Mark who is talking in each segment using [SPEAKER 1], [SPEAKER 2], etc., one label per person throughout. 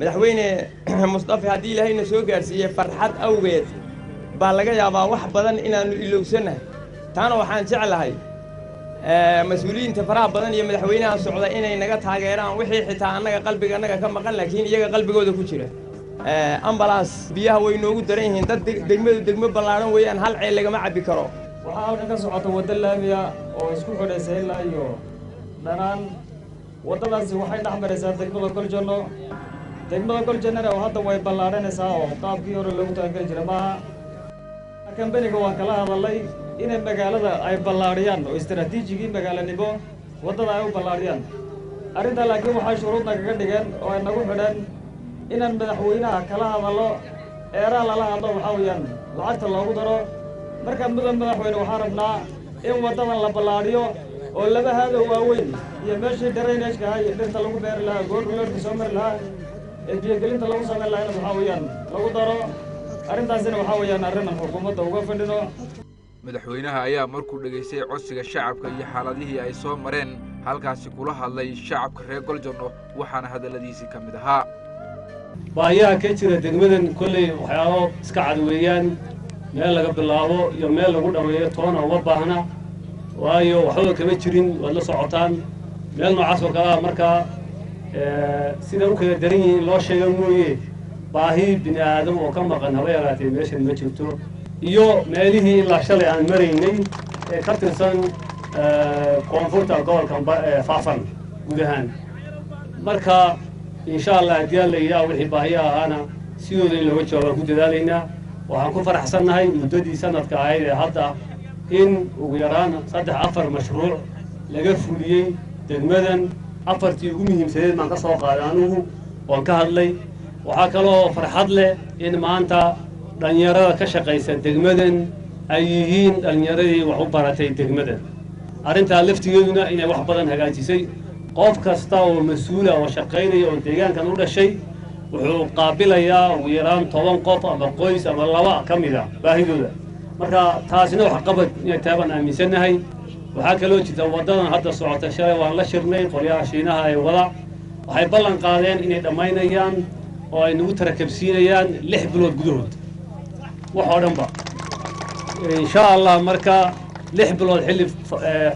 [SPEAKER 1] madaxweyne Mustafa haddii ilaahayna soo gaarsiiyay farxad awgeed baa laga yaabaa wax badan inaanu ilowsanahay taana waxaan jeclahay mas'uuliyiinta faraha badan iyo madaxweynaha socda inay naga taageeraan wixii xitaa annaga qalbiga annaga ka maqan laakiin iyaga qalbigooda ku jira ambulance biyaha way noogu daran yihiin dad degmo ballaaran weeyaan hal ceel lagama cabbi karo
[SPEAKER 2] waxaa halkan ka socota waddo laamiya oo isku xidhaysa ilaa iyo dhanaan waddadaasi waxay dhex maraysaa degmada Goljanno oo hadda way ballaaranaysaa oo qaabkii hore loogu talagalay jiray maaha kambaniga waan kala hadalay inay magaalada ay ballaariyaan oo istaraatiijigii magaalanimo waddada ay u ballaariyaan arrintaa laakiin waxay shuruudna kaga dhigeen oo ay nagu xidheen inaan madaxweynaha kala hadallo eeraa lala hadlo waxaa weeyaan lacagta loogu daro marka madaxweyne waxaan rabnaa in waddadan la ballaariyo oo laba haado waaweyn iyo meeshii drainage-ka iyo dhirta lagu beeri lahaa goorgoorka soo mari lahaa ee biyogelinta lagu samayn lahaa waxaa weeyaan lagu daro arrintaasina waxaa weeyaan arrin xukuumadda uga fadhino
[SPEAKER 3] madaxweynaha ayaa markuu dhageystay codsiga shacabka iyo xaaladihii ay soo mareen halkaasi kula hadlay shacabka reer Goljanno waxaana hadalladiisii ka mid ahaa
[SPEAKER 4] baahiyaha ka jira degmadan kolley waxyaabo iska cad weeyaan meel laga bilaabo iyo meel lagu dhameeyo toona uma baahna waayo waxba kama jirin waad la socotaan meel noocaas oo kale ah markaa sida u kala daran yihiin loo sheega mooye baahi bini aadam oo ka maqan haba yaraatee meeshan ma jirto iyo meelihii ilaa shalay aan maraynay ee ka tirsan koonfurta gobolka Faafan guud ahaan marka insha Allah haddii alla yidhaah wixii baahiya ahaana sidooda in looga jawaabaan ku dadaalaynaa waxaan ku faraxsannahay muddadii sanadka ahayd ee hadda in ugu yaraan 3-4 mashruuc laga fuliyey degmadan afartii ugu muhiimsaneed baan ka soo qaaday anigu waan ka hadlay waxaa kaloo farxad leh in maanta dhalinyarada ka shaqaysa degmadan ay yihiin dhalinyaradii wax u baratay degmadan arrintaa laftigeeduna inay wax badan hagaajisay qof kasta oo mas'uul ah oo shaqaynaya oo deegaankan u dhashay wuxuu qaabilayaa ugu yaraan 10 qof ama qoys ama laba ka mid ah baahidooda marka taasina wax qabad inay taaban aaminsanahay waxaa kaloo jirta waddadan hadda socota shalay waan la shirnay qolyaha Shiinaha ay wada waxay ballan qaadeen inay dhammaynayaan oo ay nagu tarakabsiinayaan 6 bilood gudahood wax oo dhanba insha Allah marka 6 bilood xilli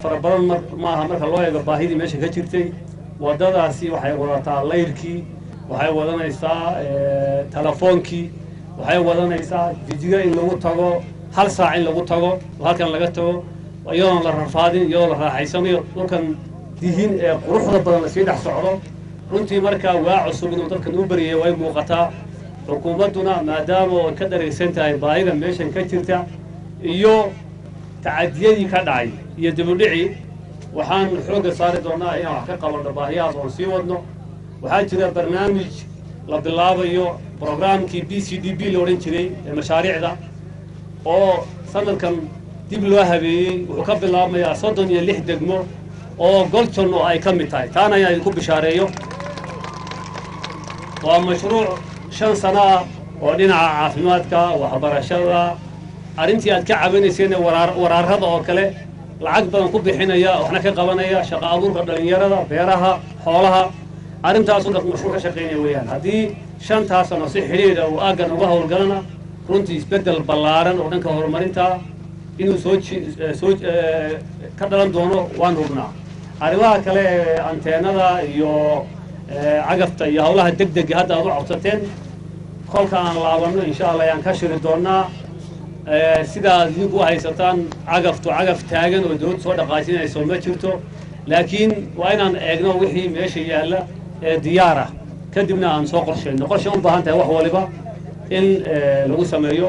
[SPEAKER 4] farabadan maaha marka loo eego baahidii meesha ka jirtay waddadaasi waxay wadataa layrkii waxay wadanaysaa telefoonkii waxay wadanaysaa jijiga in lagu tago hal saac in lagu tago halkan laga tago iyadoon la rafaadin iyadoo la raaxaysanayo dhulkan dihin ee quruxda badan la sii dhex socdo runtii markaa waa cusub inuu dadkan u bariyay way muuqataa xukuumadduna maadaama ay ka dharaysan tahay baahida meeshan ka jirta iyo tacadiyadii ka dhacay iyo dibudhicii waxaan xoogga saari doonaa inaan wax ka qabanno baahiyahaas oon sii wadno waxaa jira barnaamij la bilaabayo programkii BCDB la odhan jiray ee mashaariicda oo sanadkan dib loo habeeyey wuxuu ka bilaabmayaa 36 degmo oo Goljanno ay ka mid tahay taana ayaan ku bishaareeyo waa mashruuc 5 sano ah oo dhinaca caafimaadka waxbarashada arrintii aad ka cabanayseen waraarada oo kale lacag badan ku bixinaya waxna ka qabanaya shaqo abuurka dhalinyarada beeraha xoolaha arrintaas oo mashruuc ka shaqeynaya weeyaan haddii 5 sano si xiriir ah oo aagan uga howlgalana runtii isbedel ballaaran oo dhanka horumarinta inuu soo ka dhalan doono waan hubnaa arrimaha kale anteenada iyo cagafta iyo hawlaha degdega hadda aad u codsateen kolka aan laabanno insha Allah ayaan ka shiri doonaa sidaa idinku haysataan cagaf taagan oo dawlad soo dhaqaajinayso ma jirto laakiin waa inaan eegno wixii meesha yaalla ee diyaar ah kadibna aan soo qorsheyno qorshe u baahan tahay wax waliba in lagu sameeyo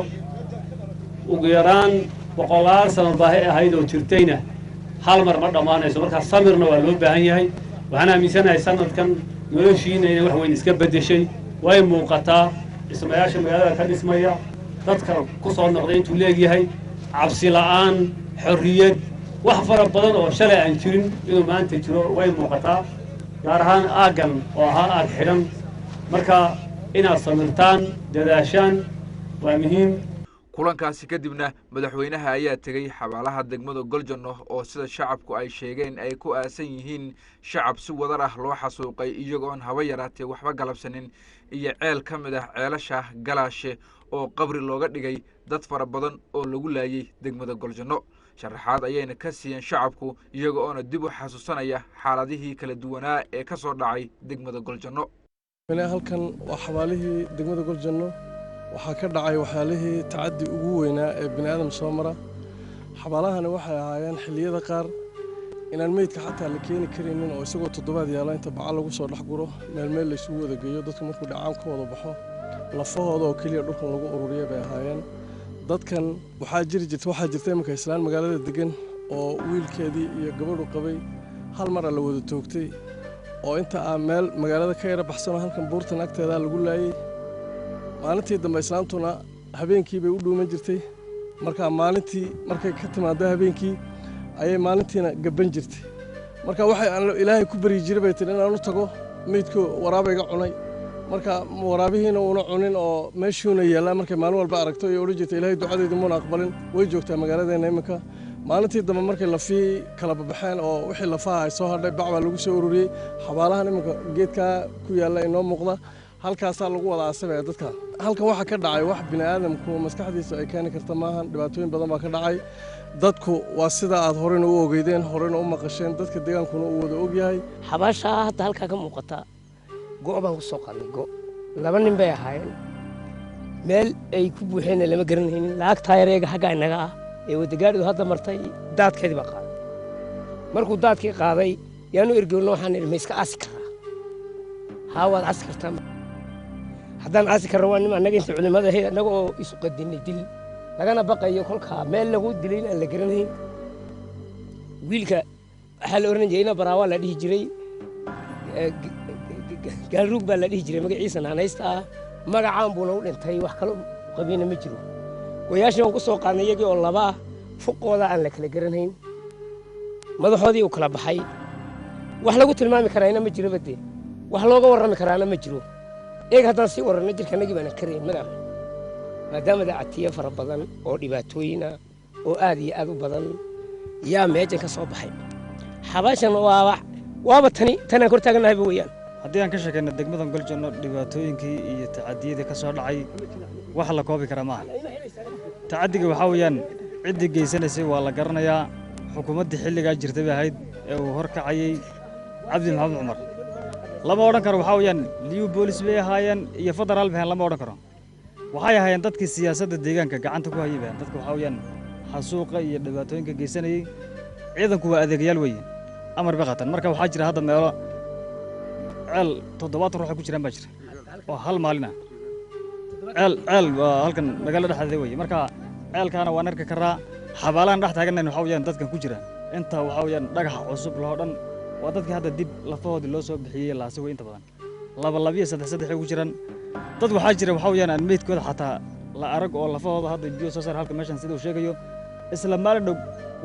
[SPEAKER 4] ugu yaraan 100 sano baahi ahayd oo jirtayna hal mar ma dhamaanayso marka samirna waa loo baahan yahay waxaan aaminsanahay sanadkan noloshiina inay wax weyn iska bedeshay way muuqataa dhismayaasha magaalada ka dhismaya dadka ku soo noqday intuu leeyahay cabsi la'aan xorriyad wax fara badan oo shalay aan jirin inuu maanta jiro way muuqataa gaar ahaan aagan oo ahaa aag xidhan marka inaad samirtaan dadaashaan waa muhiim
[SPEAKER 3] kulankaasi kadibna madaxweynaha ayaa tegey xabaalaha degmada Goljanno oo sida shacabku ay sheegeen ay ku aasan yihiin shacab si wadar ah loo xasuuqay iyagoon haba yaraatee waxba galabsanin iyo ceel ka mid ah ceelasha Galaashe oo qabri looga dhigay dad fara badan oo lagu laayay degmada Goljanno sharaxaad ayayna ka siiyeen shacabku iyaga oo dib u xasuusanaya xaaladihii kala duwanaa ee ka soo dhacay degmada Goljanno
[SPEAKER 5] halkan waa xabaalihii degmada Goljanno waxaa ka dhacay waxyaalihii tacaddi ugu weynaa ee bini'aadam soo mara xabaalahani waxay ahaayeen xilliyada qaar inaan meydka xataa la keeni karaynin oo isagoo toddobaad yaala inta bacal lagu soo dhex guro meel la isugu wada geeyo dadku markuu dhacaan ka wada baxo lafahooda oo keliya dhulkan lagu ururiya bay ahaayeen dadkan waxaa jirta iminka islaan magaalada degan oo wiilkeedii iyo gabadhu qabay hal mar la wada toogtay oo inta aan meel magaalada ka yara baxsanoo halkan buurtan agteeda lagu laayay maalintii dambe islaantuna habeenkii bay u dhuuman jirtay maalintii markay ka timaado habeenkii ayay maalintiina gaban jirtay marka waxay ilaahay ku bari jiray bay tiri inaan u tago meydku waraabayga cunay marka waraabihiina uuna cunin oo meeshuuna yeelaa markay maalin walba aragto iyo odhan jirtay ilaahay ducadeedu muuna aqbalin way joogtaa magaaladeena iminka maalintii dambe markay lafii kala babaxeen oo wixii lafaha ay soo hadhay bac baa lagu soo ururiyey xabaalahan iminka geedkaa ku yaalla inoo muuqda halkaasaa lagu wada aasabaya dadka halkan waxaa ka dhacay wax bini'aadamku maskaxdiisa ay keeni karta maahan dhibaatooyin badan baa ka dhacay dadku waa sida aad horena u ogeydeen horena u maqasheen dadka deegaankuna uu wada ogyahay
[SPEAKER 6] xabaashaa hadda halkaa ka muuqata go' baan ku soo qaadnay laba nin bay ahaayeen meel ay ku buuxeenna lama garanaynin lacagtaa yareega xaggaa innaga ah ee wadagaadhidu hadda martay daadkeedii baa qaaday markuu daadkii qaaday yaanu ergoolno waxaan idhi ma iska aasi karaa haa waad aasi kartaa haddaan aasi karra waa nim annaga inta culimmada ahayd annaga oo isu qadinnay dil lagana baqayo kolkaa meel lagu dilay in aan la garanayn wiilka waxaa la odhan jiray ina baraawaa la dhihi jiray gaalruug baa la dhihi jiray magaciisa naanaysta ah magacaan buuna u dhintay wax kale qabiina ma jiro goyaashii waan ku soo qaadnay iyagii oo laba ah fuqooda aan la kala garanayn madaxoodii uu kala baxay wax lagu tilmaami karaana ma jiro badee wax looga warrami karaana ma jiro eeg haddaan sii warranno jirkanagii baana karayn magaca maadaama dacatiyo fara badan oo dhibaatooyina oo aad iyo aad u badan yaa meejan ka soo baxay xabaashan waaba tanaan kor taaganahayba weeyaan
[SPEAKER 2] haddii aan ka sheekayno degmadan Goljanno dhibaatooyinkii iyo tacadiyadii ka soo dhacay wax la koobi kara maaha tacadiga waxaa weeyaan ciddii geysanaysay waa la garanayaa xukuumaddii xilligaa jirtay bay ahayd ee uu horkacayay cabdi maxamed cumar lama odhan karo waxaa weeyaan liyu boolis bay ahaayeen iyo federaal bahan lama odhan karo waxay ahaayeen dadkii siyaasadda deegaanka gacanta ku hayay bahan dadka waxaa weeyaan xasuuqa iyo dhibaatooyinka geysanayay ciidanku waa adeegayaal weeye amar bay qaataan marka waxaa jira hadda meelo ceel 7 ruux ku jiraan baa jira oo hal maalin ah ceel waa halkan magaalada dhexdeeda weeye marka ceelkaana waan arki karaa xabaalaan dhex taagannayn waxaa weeyaan dadkan ku jira inta waxaa weeyaan dhagaxa cusub loo dhan waa dadkii hadda dib lafahoodii loo soo bixiyey laasi wey inta badan laba iyo saddex ku jiraan dad waxaa jira waxaa weeyaan aan meydkooda xataa la arag oo lafahooda hadda biyo soo saar halka meeshan sida uu sheegayo isla maalin dhow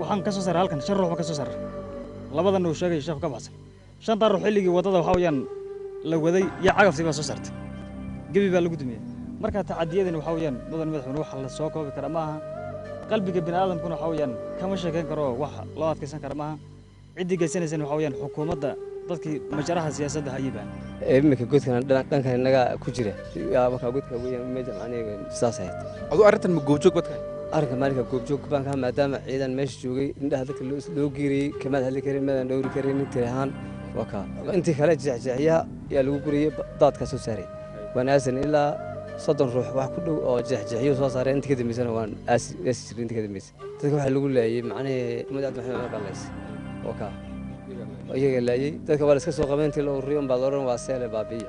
[SPEAKER 2] waxaan ka soo saaray halkan 5 ruux ka soo saaray labadan uu sheegay shaf ka baxsan 5 ruux xilligii wadada waxaa weeyaan la waday iyo cagaftii baa soo saartay gebi baa lagu dumiyey marka tacadiyadani waxaa weeyaan mudan madaxweyne wax la soo koobi kara maaha qalbiga bini'aadamkuna waxaa weeyaan kama sheekayn karo wax loo adkaysan kara maaha ciddii geysanaysan waxaa weeyaan xukuumadda dadkii majaraha siyaasadda hayibaan
[SPEAKER 7] iminka godkan dhankan inaga ku jira markaa godka weeyaan meesha macnaheedu sidaas ahayd
[SPEAKER 3] aduu arrintan ma goobjoog badka
[SPEAKER 7] arrinka maalinka goobjoog baan ka maadaama ciidan meesha joogay indhaha dadka loo geeriyey kamaad hadli karin maadaan dhowri karin intii ahaan waa kaa intii kale jeexjeexyaha yaa lagu guriyey daadka soo saaray waan aasan ilaa 30 ruux wax ku dhow oo jeexjeexyo soo saaray intii ka dambeysana waan aasi jiray intii ka dambeysay dadka waxa lagu laayay macnaheedu madaxda maxamed qalays waa kaa iyaga laayay dadka waa iska soo qabeen intii la ururiyo baa la oran waa seele baabiya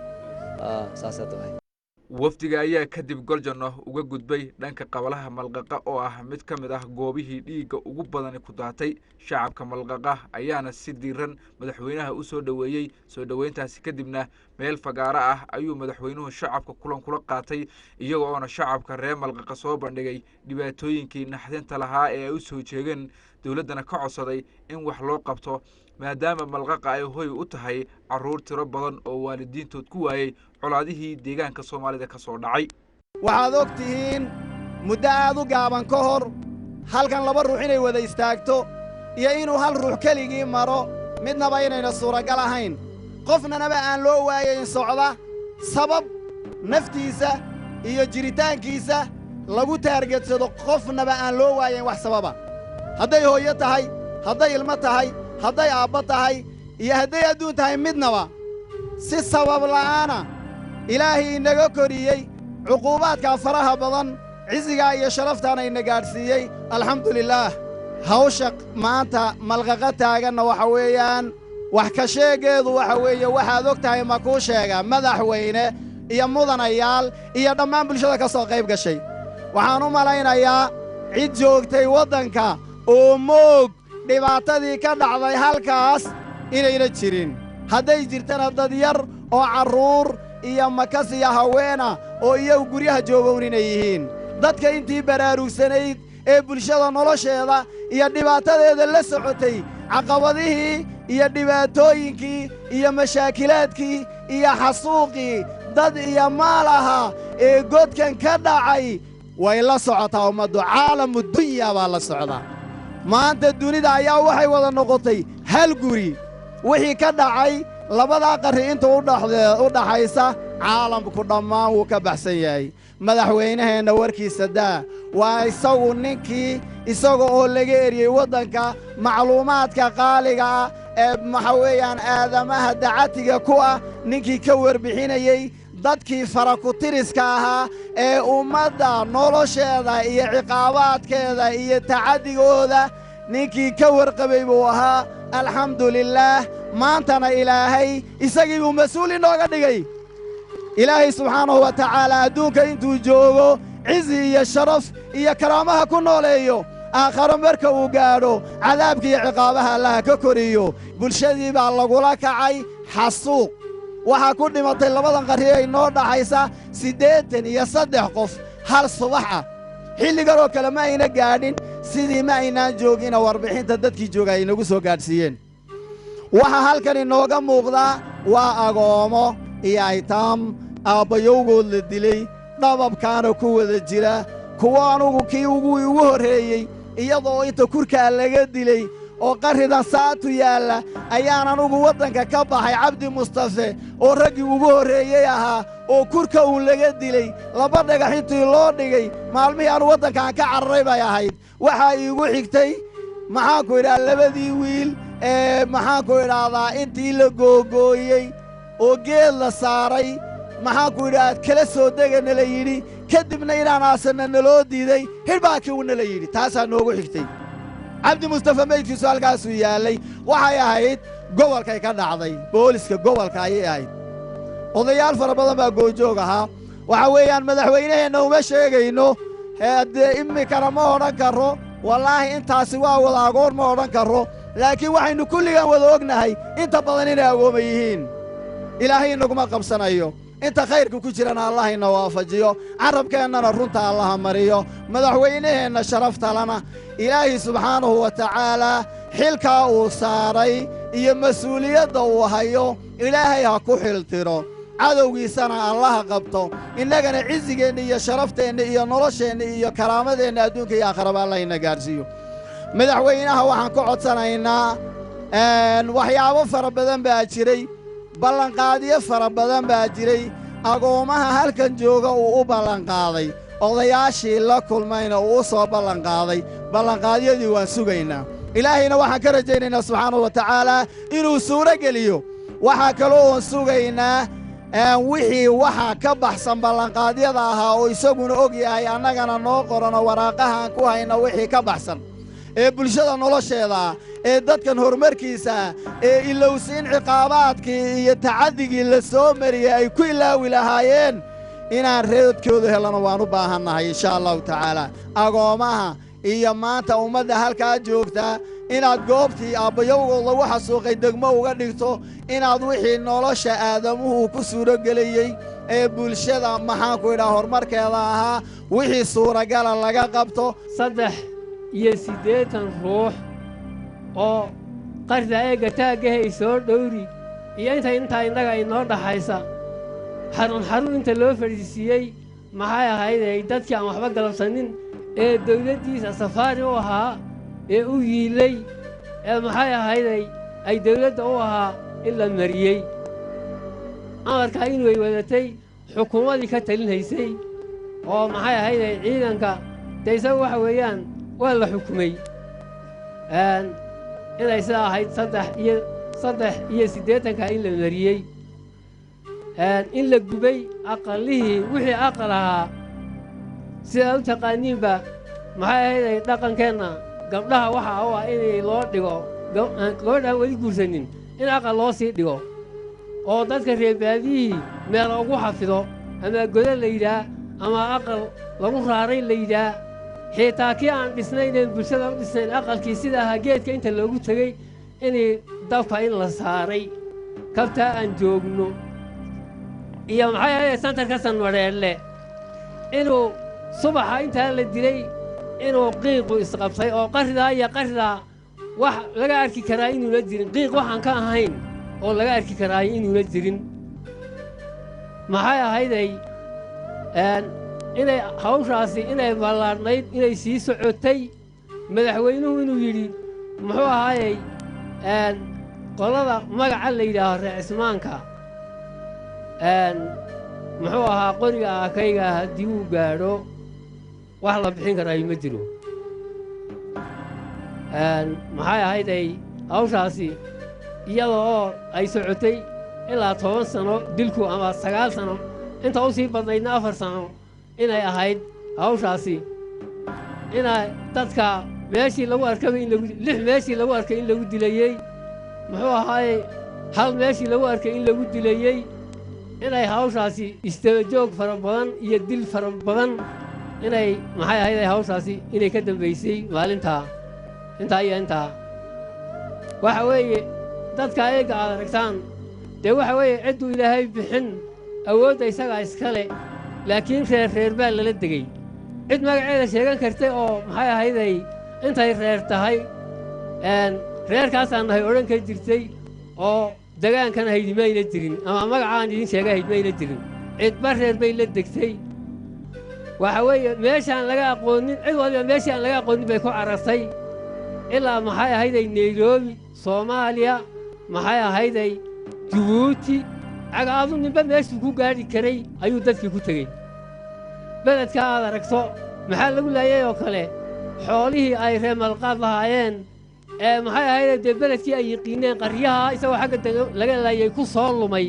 [SPEAKER 7] saasad way
[SPEAKER 3] wafdiga ayaa kadib Goljanno uga gudbay dhanka qabalaha Malqaqa oo ah mid ka mid ah goobihii dhiigga ugu badan ku daatay shacabka Malqaqa ayaana si diiran madaxweynaha u soo dhaweeyay soo dhaweyntaasi kadibna meel fagaara ah ayuu madaxweynuhu shacabka kulan kula qaatay iyagoo oo shacabka reer Malqaqa soo bandhigay dhibaatooyinkii naxdinta lahaa ee ay u soo jeegeen dawladana ka codsaday in wax loo qabto maadaama Malqaqa ay hoy u tahay caruur tiro badan oo waalidiintood ku waayay colaadihii deegaanka Soomaalida ka soo dhacay
[SPEAKER 8] waxaad ogtihiin muddo aad u gaaban ka hor halkan laba ruux inay wada istaagto iyo inuu hal ruux keligii maro midnaba inayna suuragal ahayn qofnanaba aan loo waayayn socda sabab naftiisa iyo jiritaankiisa lagu taargedsado qofnaba aan loo waayayn wax sababa hadday hooyo tahay hadday ilmo tahay hadday aabba tahay iyo hadday adduun tahay midnaba si sabab la'aana ilaahay inaga koriyey cuquubaadkaa faraha badan cisigaa iyo sharaftaana ina gaadhsiiyey alxamdulilaah hawsha maanta malqaqa taaganna waxa weeyaan wax ka sheegeedu waxa weeye waxaad og tahay ma kuu sheega madaxweyne iyo mudanayaal iyo dhammaan bulshada ka soo qayb gashay waxaan u malaynayaa cid joogtay waddanka oo moog dhibaatadii ka dhacday halkaas inayna jirin hadday jirtana dad yar oo carruur iyo makas iyo haweena oo iyagu guryaha joogown inay yihiin dadka intii baraarugsanayd ee bulshada nolosheeda iyo dhibaatadeeda la socotay caqabadihii iyo dhibaatooyinkii iyo mashaakilaadkii iyo xasuuqii dad iyo maal ahaa ee godkan ka dhacay way la socotaa ummaddu caalamudunya baa la socdaa maanta dunida ayaa waxay wada noqotay hal guri wixii ka dhacay labadaa qarri inta u dhaxaysa caalamku dhammaan wuu ka baxsan yahay madaxweynaheenna warkiisa daa waa isagu ninkii isaga oo laga eriyey waddanka macluumaadka qaaliga ah ee waxa weeyaan aadamaha dacatiga ku ah ninkii ka warbixinayey dadkii farakutiriska ahaa ee ummadda nolosheeda iyo ciqaabaadkeeda iyo tacaddigooda ninkii ka warqabay buu ahaa alxamdulilaah maantana ilaahay isagii buu mas-uul inooga dhigay ilaahay subxaanahu wa tacaala adduunka intuu joogo cizi iyo sharaf iyo karaamaha ku nooleeyo aakharo marka uu gaadho cadaabka iyo ciqaabaha allaha ka koriyo bulshadii baa lagula kacay xasuuq waxaa ku dhimatay labadan qarri ay noo dhaxaysa 83 qof hal subax ah xilligan oo kale ma ayna gaadhin sidii ma aynaan joogina warbixinta dadkii jooga ay nagu soo gaadhsiiyeen waxaa halkan inooga muuqdaa waa agoomo iyo aytaam aabbayowgood la dilay dhababkaana ku wada jira kuwa anugu kii ugu horreeyey iyadoo inta kurkaa laga dilay oo qarridan saatu yaalla ayaan anugu waddanka ka baxay cabdi mustafe oo raggii ugu horreeyey ahaa oo kurka uun laga dilay laba dhagax intii loo dhigay maalmihii aanu waddankaan ka carray bay ahayd waxaa iigu xigtay maxaanku idhaha labadii wiil ee maxaanku idhaahdaa intii la googooyey oo geed la saaray maxaanku idhaha kala soo degana la yidhi kadibna inaan aasanna naloo diiday hidhbaakii uuna la yidhi taasaa noogu xigtay cabdi mustafe meydkiisu halkaasuu yaallay waxay ahayd gobolkay ka dhacday booliska gobolka ayay ahayd odayaal fara badan baa goojoog ahaa waxa weeyaan madaxweynaheenna uma sheegayno dee iminkana ma odhan karro wallaahi intaasi waa wada agoon ma odhan karro laakiin waxaynu kulligan wada ognahay inta badan inay agooma yihiin ilaahay inaguma qabsanayo inta khayrka ku jirana allah ina waafajiyo carabkeennana runta allaha mariyo madaxweynaheenna sharaftalana ilaahay subxaanahu wa tacaalaa xilkaa uu saaray iyo mas-uuliyadda uu hayo ilaahay ha ku xiltiro cadowgiisana allaha qabto innagana cisigeenna iyo sharafteenna iyo nolosheenna iyo karaamadeenna adduunka iyo aakharaba allah ina gaadhsiiyo madaxweynaha waxaan ka codsanaynaa waxyaabo fara badan baa jiray ballanqaadyo fara badan baa jiray agoommaha halkan jooga uu u ballanqaaday odayaashii la kulmayna uu u soo ballanqaaday ballanqaadyadii waan sugaynaa ilaahayna waxaan ka rajaynaynaa subxaanahu wa tacaalaa inuu suuro geliyo waxaa kaloo oon sugaynaa wixii waxa ka baxsan ballanqaadyada ahaa oo isaguna og yahay annagana noo qorano waraaqahaan ku hayna wixii ka baxsan ee bulshada nolosheeda ee dadkan horumarkiisa ee ilowsiin ciqaabaadkii iyo tacaddigii la soo mariyey ay ku ilaawi lahaayeen inaan reedkooda helano waan u baahannahay insha allahu tacaalaa agoommaha iyo maanta ummadda halkaa joogtaa inaad goobtii aabbayowgood lagu xasuuqay degmo uga dhigto inaad wixii nolosha aadamuhu ku suurogelayey ee bulshada maxaanku idhaha horumarkeeda ahaa wixii suuragala laga qabto
[SPEAKER 9] 83 ruux oo qarda eega taagahay soo dhowri iyo inta innaga inoo dhaxaysa xarun inta loo fadhiisiyey maxay ahayday dadkii aan waxba galabsanin ee dawladdiisa safaari u ahaa ee u yiilay ee maxay ahayday ay dawladda u ahaa in la mariyey amarkaa in way wadatay xukuumaddii ka talinhaysay oo maxay ahayday ciidanka dee isaga waxa weeyaan waa la xukumay inay sidaa ahayd 3 in la mariyey in la gubay aqallihii wixii aqal ahaa sidaa u taqaaniinba maxay ahayday dhaqankeenna gabdhaha waxa u ah inay loo dhigo gabadhaan weli guursanin in aqal loo sii dhigo oo dadka reebaadiyihii meel ugu xafido ama godo la yidhaah ama aqal lagu raaray la yidhaah xitaa kii aan dhisnayneen bulshada u dhisnayn aqalkii sida ahaa geedka inta loogu tegey inay dabka in la saaray kabtaa aan joogno iyo maxay ahayd santarka sanmadheelle inuu subaxa intaa la dilay inuu qiiqu isqabtay oo qaridaa iyo qaridaa wax laga arki karaa inuuna jirin qiiq waxaan ka ahayn oo laga arki karaayo inuuna jirin maxay ahayday inay hawshaasi inay ballaadhnayd inay sii socotay madaxweynuhu inuu yidhi muxuu ahaayey qolada magaca la yidhaaho reecismaanka muxuu ahaa qoriga aakayga haddii uu gaadho wax la bixin karaayo ma jiro maxay ahayday hawshaasi iyada oo ay socotay ilaa 10 sano dilku ama 9 sano inta u sii badnaydna 4 sano inay ahayd hawshaasi inay dadka meeshii lagu arkay in lagu 6 meeshii lagu arkay in lagu dilayey muxuu ahaayey hal meeshii lagu arkay in lagu dilayey inay hawshaasi istabajoog fara badan iyo dil fara badan inay maxay ahayday hawshaasi inay ka dambaysay maalintaa intaa iyo intaa waxa weeye dadka ayaga aad aragtaan dee waxa weeye cidduu ilaahay bixin awoodda isagaa iskale laakiin reer baa lala degey cid magaceeda sheegan kartay oo maxay ahayday intay reer tahay reerkaasaan nahay odhan ka jirtay oo degaankan haydi mayna jirin ama magacaan idin sheega hayd mayna jirin cidba reer bay la degtay waxa weeye meeshaan laga aqoonin cid waliba meeshii aan laga aqoonin bay ku carartay ilaa maxay ahayday nairobi soomaaliya maxay ahayday jabuuti cagaadu ninba meeshuu ku gaadhi karay ayuu dadkii ku tegey beledka aad aragto maxaa lagu laayay oo kale xoolihii ay reer malqaad lahaayeen maxay ahayday dee beledkii ay yiqiineen qaryaha isagoo xagga laga laayay ku soo lumay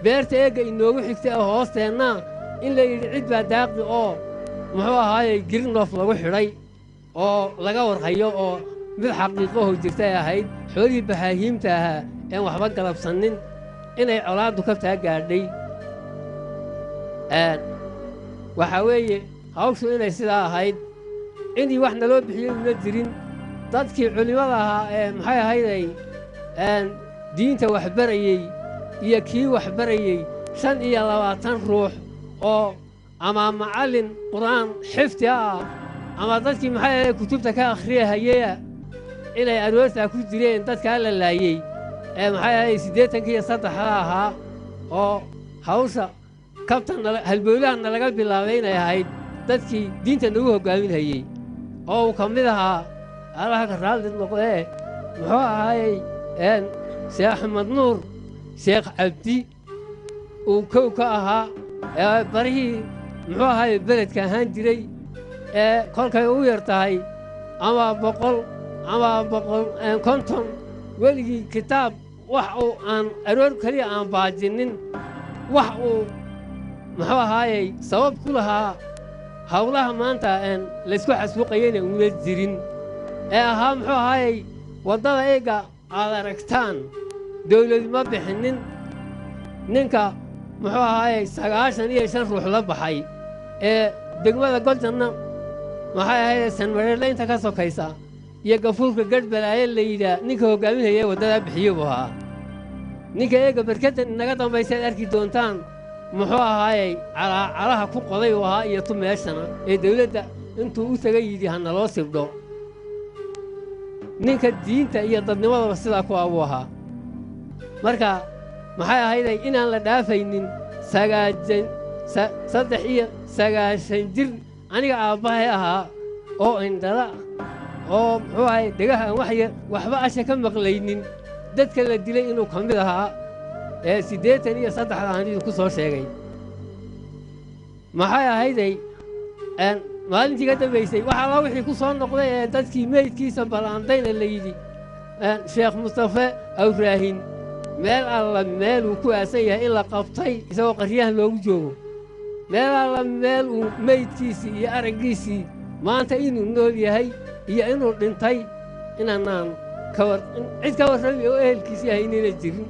[SPEAKER 9] beerta eegga inoogu xigtay oo hoosteenna in la yidhi cid baa daaqi oo muxuu ahaayey girnof lagu xidhay oo laga warhayo oo mid xaqiiqaho jirtay ahayd xoolihii bahaahiimta ahaa een waxba galabsannin inay colaaddu kabtaa gaadhay waxaa weeye hawshu inay sidaa ahayd inii wax naloo bixiyey una jirin dadkii culimmada ahaa ee maxay ahayday diinta waxbarayey iyo kii waxbarayey 25 ruux oo ama macallin qur'aan xifdi ah ama dadkii maxay ahayd kutubta ka akhriyahayaya inay aroortaa ku jireen dadkaa la laayey maxay ahayd 83 ahaa oo hawsha kabtan halbowlahan laga bilaabay inay ahayd dadkii diinta nagu hogaaminayey oo uu ka mid ahaa allaha ka raalli noqdee muxuu ahaayey sheekh axmed nuur sheekh cabdi uu kow ka ahaa barihii muxuu ahaayey beledka ahaan jiray kolkay u yar tahay ama 100 ama 150 weligii kitaab wax uu aan aroor keliya aan baajinin wax uu muxuu ahaayey sabab ku lahaa hawlaha maanta laysku xasuuqayeyna una jirin ahaa muxuu ahaayey waddada eegga aad aragtaan dawladu ma bixinin ninka muxuu ahaayey 95 ruux la baxay degmada goljanna maxay ahayd sanmareelle inta ka sokaysa iyo gafuurka gadhbalaaye la yidhaa ninka hoggaaminaya waddadaa bixiyo buu ahaa ninka eegga barkaddan inaga dambaysaad arki doontaan muxuu ahaayey calaha ku qoday uu ahaa iyo tu meeshana dawladda intuu u taga yidhi ha naloo sibdho ninka diinta iyo dadnimadaba sidaa ku abuu ahaa marka maxay ahayday inaan la dhaafaynin 93 jir aniga aabbahay ahaa oo indhala oo muxuu ahay dhegaha aan waxba asha ka maqlaynin dadka la dilay inuu ka mid ahaa 83 aan idinku soo sheegay maxay ahayday maalintii ka dambaysay waxaa la wixii ku soo noqday ee dadkii meydkiisa balaandayna la yidhi sheekh mustafe awraahin meel alla meel uu ku aasan yahay in la qabtay isagoo qaryahan loogu joogo meel alla meel uu meydkiisii iyo araggiisii maanta inuu nool yahay iyo inuu dhintay inaanaan cid ka warrami oo ehelkiisii haynayna jirin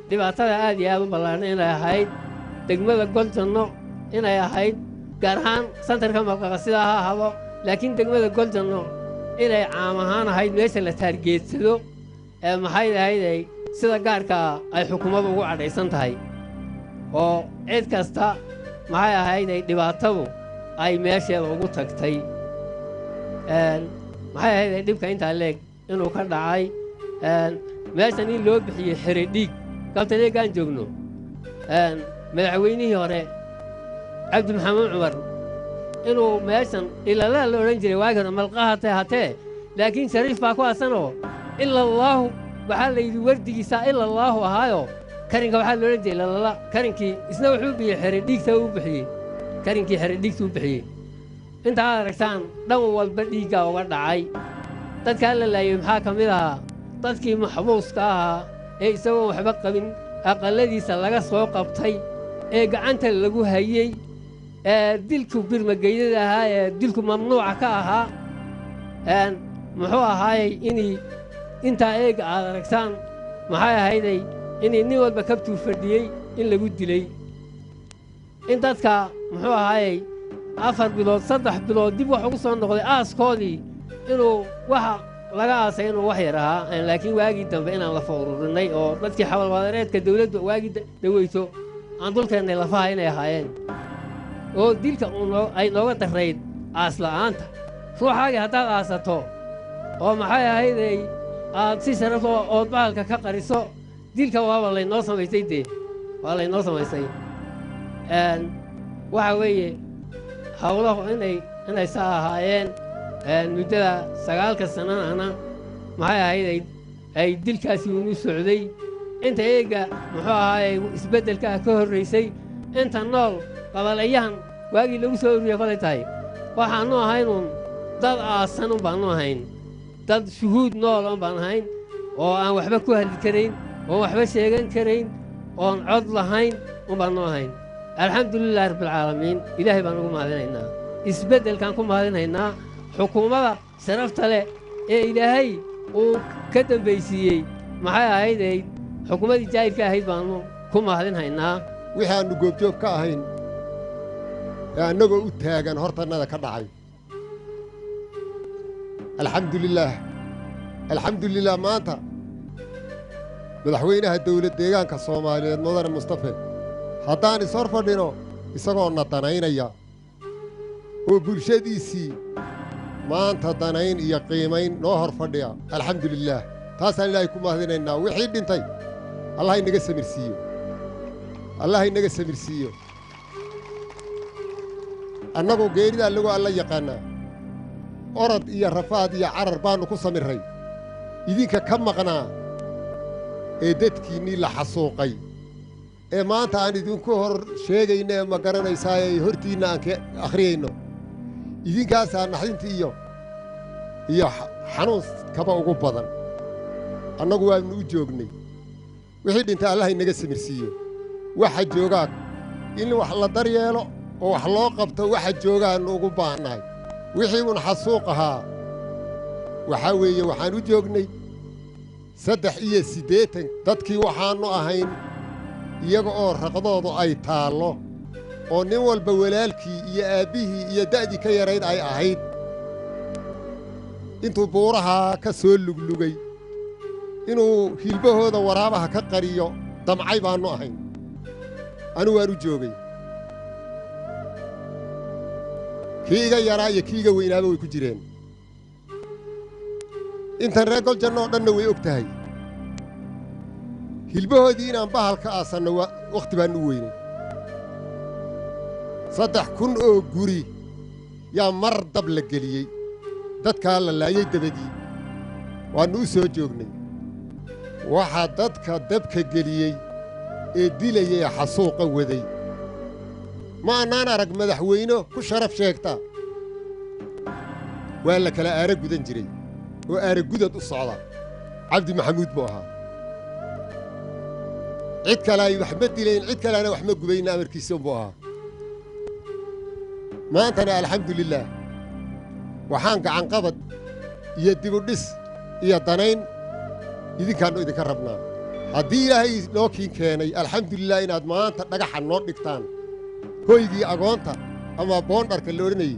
[SPEAKER 9] dhibaatada aad iyo aad u ballaarna inay ahayd degmada goljanno inay ahayd gaar ahaan santarka malqaqa sidaa ha ahado laakiin degmada goljanno inay caam ahaan ahayd meesha la taargeedsado maxay ahayday sida gaarkaa ay xukuumaddu ugu cadhaysan tahay oo cid kasta maxay ahayday dhibaatadu ay meesheeda ugu tagtay maxay ahayday dhibka intaa leeg inuu ka dhacay meeshan in loo bixiyey xere dhiig galtaleegaan joogno madaxweynihii hore cabdi maxamuud cumar inuu meeshan ilalaa la odhan jiray waagi hore malqaha hatee laakiin shariif baa ku aasanoo ilallaahu waxaa la yidhi wardigiisaa ilallaahu ahaayo karinka waxaa la odhan jiray lalala karinkii isna wuxuu bixiyey xere dhiigta u bixiyey karinkii xere dhiigta u bixiyey intaa aad aragtaan dhan walba dhiiggaa uga dhacay dadkaa la laayey maxaa ka mid ahaa dadkii maxbuuska ahaa ee isagoon waxba qabin aqalladiisa laga soo qabtay ee gacanta lagu hayey ee dilku birmageydada ahaa ee dilku mamnuuca ka ahaa muxuu ahaayey intaa eega aad aragtaan maxay ahayday inay nin walba kabtuu fadhiyey in lagu dilay in dadka muxuu ahaayey 4 bilood 3 bilood dib wax ugu soo noqday aaskoodii inuu waxa laga aasay inuu wax yar ahaa laakiin waagii dambe inaan lafa ururinay oo dadkii xawalwadareedka dawladdu waagii dhaweyso aan dulkeennay lafaha inay ahaayeen oo dilka ay nooga darrayd aasla'aanta ruuxaagii haddaad aasato oo maxay ahayday aad si sharaf ood bahalka ka qariso dilka waaba laynoo samaysay dee waa laynoo samaysay waxa weeye hawlahu inay saa ahaayeen muddada 9 sanana maxay ahayday ay dilkaasi unu socday inta eega muxuu ahaayey isbeddelkaa ka horraysay inta nool qabalayahan waagii lagu soo ururiya kolay tahay waxaannu ahaynuun dad aasan un baannu ahayn dad shuhuud nool un baan ahayn oo aan waxba ku hadli karayn oon waxba sheegan karayn oon cod lahayn un baannu ahayn alxamdulilahi rabbilcaalamiin ilaahay baan ugu mahadinaynaa isbeddelkaan ku mahadinaynaa xukuumadda sharafta leh ee ilaahay uu ka dambaysiiyey maxay ahayday xukuumaddii jaahilka ahayd baannu ku mahadinhaynaa
[SPEAKER 10] wixii aannu goobjoog ka ahayn ee annagoo u taagan hortannada ka dhacay alxamdulilaah maanta madaxweynaha dawlad deegaanka soomaaliyeed mudane mustafe haddaan ishor fadhino isagoo na danaynaya oo bulshadiisii maanta danayn iyo qiimayn noo hor fadhiya alxamdulilaah taasaan ilaahay ku mahadinaynaa wixii dhintay allah inaga samirsiiyo annagu geeridaa lagu alla yaqaannaa orod iyo rafaad iyo carar baannu ku samirray idinka ka maqnaa ee dadkiinnii la xasuuqay ee maanta aan idinku hor sheegayno ee ma garanaysaa ee hortiinna aan ka akhriyayno idinkaasaa naxdintii iyo xanuunkaba ugu badan annagu waannu u joognay wixii dhintay allah inaga samirsiiyo waxa joogaa in wax la daryeelo oo wax loo qabto waxa joogaannu ugu baahnahay wixii uun xasuuq ahaa waxaa weeye waxaan u joognay 83 dadkii waxaannu ahayn iyaga oo raqdoodu ay taallo oo nin walba walaalkii iyo aabbihii iyo da'dii ka yarayd ay ahayd intuu buurahaa ka soo luglugay inuu hilbahooda waraabaha ka qariyo damcay baannu ahayn anigu waan u joogay kii iga yaraa iyo kii iga weynaaba way ku jireen intan reer goljanno oo dhanna way og tahay hilbahoodii inaan bahalka aasanno wakhti baannu u weynay 3,000 oo guri yaa mar dab la geliyey dadkaa la laayay dabadii waannu u soo joognay waxaa dadka dabka geliyey ee dilayay xasuuqa waday ma annaan arag madaxweyne ku sharaf sheegta waa la kala aara gudan jiray oo aara gudad u socda cabdi maxamuud buu ahaa cid kale ay wax ma dilayn cid kalena wax ma gubayna amarkiisa buu ahaa maantana alxamdulillaah waxaan gacan qabad iyo dibudhis iyo danayn idinkaannu idinka rabnaa haddii ilaahay noo kiin keenay alxamdulilah inaad maanta dhagaxa noo dhigtaan hoygii agoonta ama boondharka la odhanayey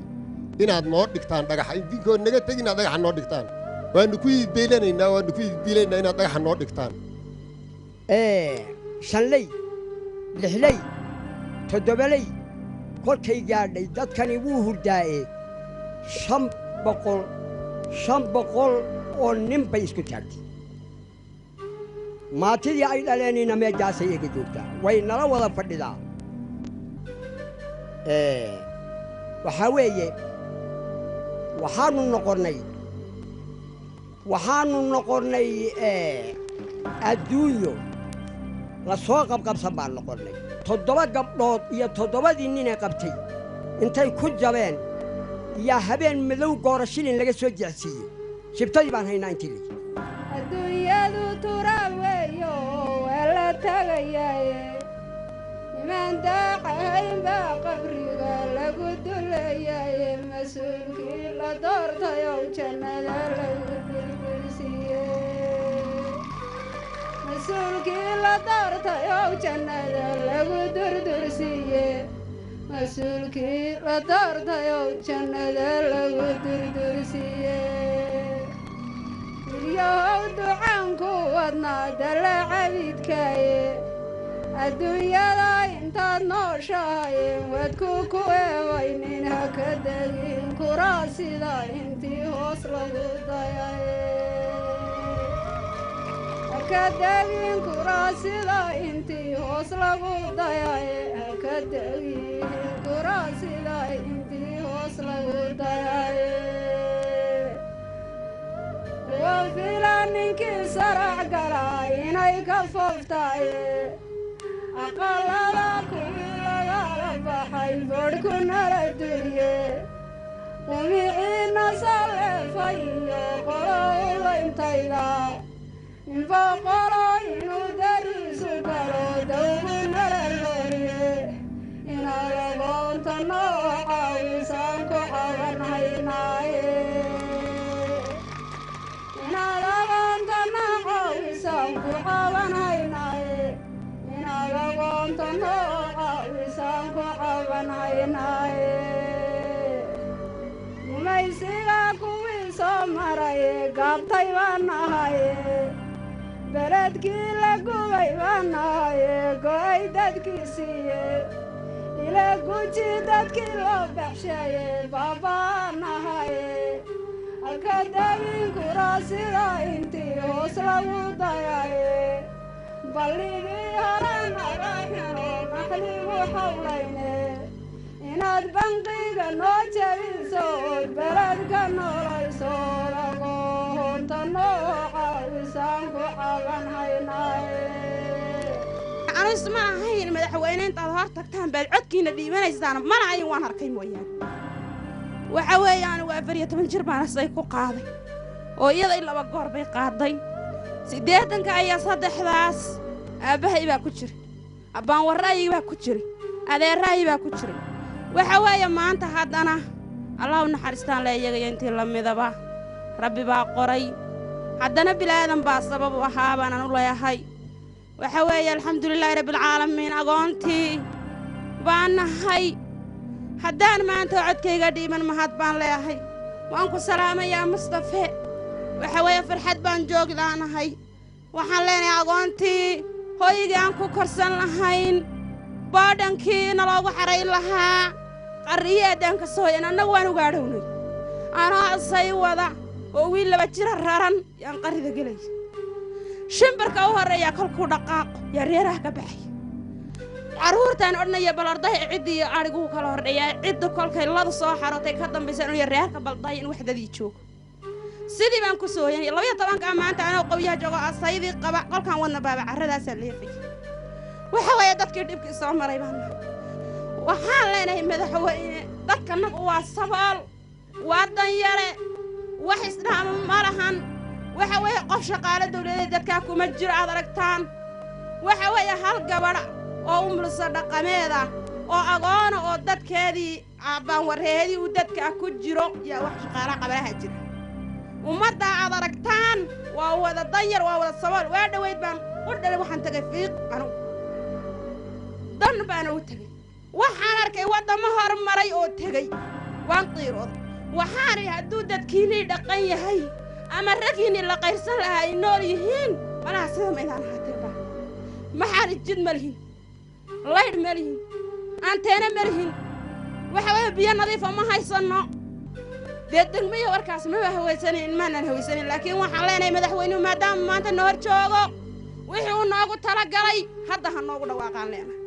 [SPEAKER 10] inaad noo dhigtaan dhagaxa idinkood naga tegi inaad dhagaxa noo dhigtaan waannu ku idbeylanaynaa waannu ku iddiilaynaa inaad dhagaxa noo dhigtaan
[SPEAKER 11] shanley lixley toddobaley kolkay gaadhay dadkani wuu hurdaa'e 500 oo nin bay isku taagtay maatidii ay dhaleenina meejaasay ega joogtaa way nala wada fadhidaa waxaa weeye waxaannu noqonnay adduunyo la soo qabqabsan baan noqonnay 7 gabdhood iyo 7dii ninay qabtay intay ku jabeen yaa habeen madow goora shilin laga soo jecsiiyey shibtadii baan haynaa intii ligi
[SPEAKER 12] adduunyadu turaab weeyo waa la tagayaaye niman daaqahayn baa qabriga lagu dulayaaye mas-uulkii la doortayow jannada lagu durdursiiye mas-uulkii la doortayow jannada lagu durdursiiye mas-uulkii la doortayow jannada lagu durdursiiye ilyahow ducaanku wadnaa dalla cabidkaaye adduunyada intaad nooshahaye wadku ku eewaynin ha ka degin kuraasida intii hoos lagu dayaye ha ka degin kuraasida intii hoos lagu dayaye ha ka degin kuraasida intii hoos lagu dayaye waa filan ninkii sarac galaa inay ka fooftaye aqalada kuwii lagala baxay boodhku nala duliye qumiciina saleefay iyo qolo ulaintayda ninba qolo inuu dariisu galo dawgu nala looriye inaad agoonta noo caawisaan ku cabanhaynaaye inaad agoonta noo caawisaan ku cabanhaynaaye inaad agoonta noo caawisaan ku cabanhaynaaye gumaysiga kuwii soo maraye gaabtay baan nahaye beledkii la gubay baan nahaye go'ay dadkii siiye ila guji dadkii loo baxshaye baabaan nahaye halka degin kuraasida intii hoos lagu dayaye balligii hore naga xiro naxligu hawlayne inaad banqiga noo jabiso ood beledka noolayso agoonta noo caawisaan ku cabanhaynaaye
[SPEAKER 13] anus ma ahayn madaxweyne intaad hor tagtaan baad codkiina dhiibanaysaan mana ayin waan arkay mooyaane waxa weeyaan waa 14 jir baan asay ku qaaday oo iyada 2 goor bay qaaday 80 ayaa 3daas aabahay baa ku jiray abaan waraayi baa ku jiray adeeraayi baa ku jiray waxa weeye maanta haddana allah u naxariistaan leeyahay intii la midaba rabbi baa qoray haddana bilaadan baa sabab u ahaa baan u leeyahay waxa weeye alxamdulilaahi rabbil caalamiin agoontii baan nahay haddaan maanta codkayga dhiiban mahad baan leeyahay waan ku salaamayaa mustafa waxa weeye farxad baan jooglaanahay waxaan leenahay agoontii hooyigii aan ku korsan lahayn baadhankii naloogu xarayn lahaa qarriyeedaan ka soo yan annagu waan ugaadhownay anoo asay wada oo wiil 2 jira raran yaan qarrida gelay shimbarka u horreeya kolkuu dhaqaaqo yaa reeraha ka baxay caruurtaan odhanaya bal arday ciddii arigu kala hordhayaa cidda kolkay lada soo xarotay ka dambaysan inuu reerka balday in waxdadii joogo sidii baan ku soo yeeyay 12 maanta anoo qowyaha joogo asaydii qaba qolkan wadna baaba carradaas leefay waxa way dadkii dhibkii soo maray baan waxaan leenahay madaxweyne dadka nagu waa sabaal waa danyare wax isdhaam malahan waxa way qof shaqaale dawladeed dadka kuma jiro aad aragtaan waxa way hal gabadh oo umulsa dhaqameeda oo agoona oo dadkeedii aabaan wareedii u dadka ku jiro yaa wax shaqaale qabalaha jira ummadda aad aragtaan waa wada danyar waa wada sabaal waa dhaweyd baan u dhalay waxaan tagay fiiq anu dan baan u tagay waxaan arkay wadamo hormaray oo tagay waan qiirood waxaan hadduu dadkiinii dhaqan yahay ama ragiinii la qayrsan lahaa ay nool yihiin malaha sida maydaan haatirba maxaan jid malihin laydh malihin anteena malihin waxa way biyo nadiif ma haysano degmaya warkaas ma hawaysanin maanan hawaysanin laakiin waxaan leenahay madaxweynuhu maadaama maanta noo hor joogo wixii uu noogu talagalay hadda ha noogu dhawaaqaan leenahay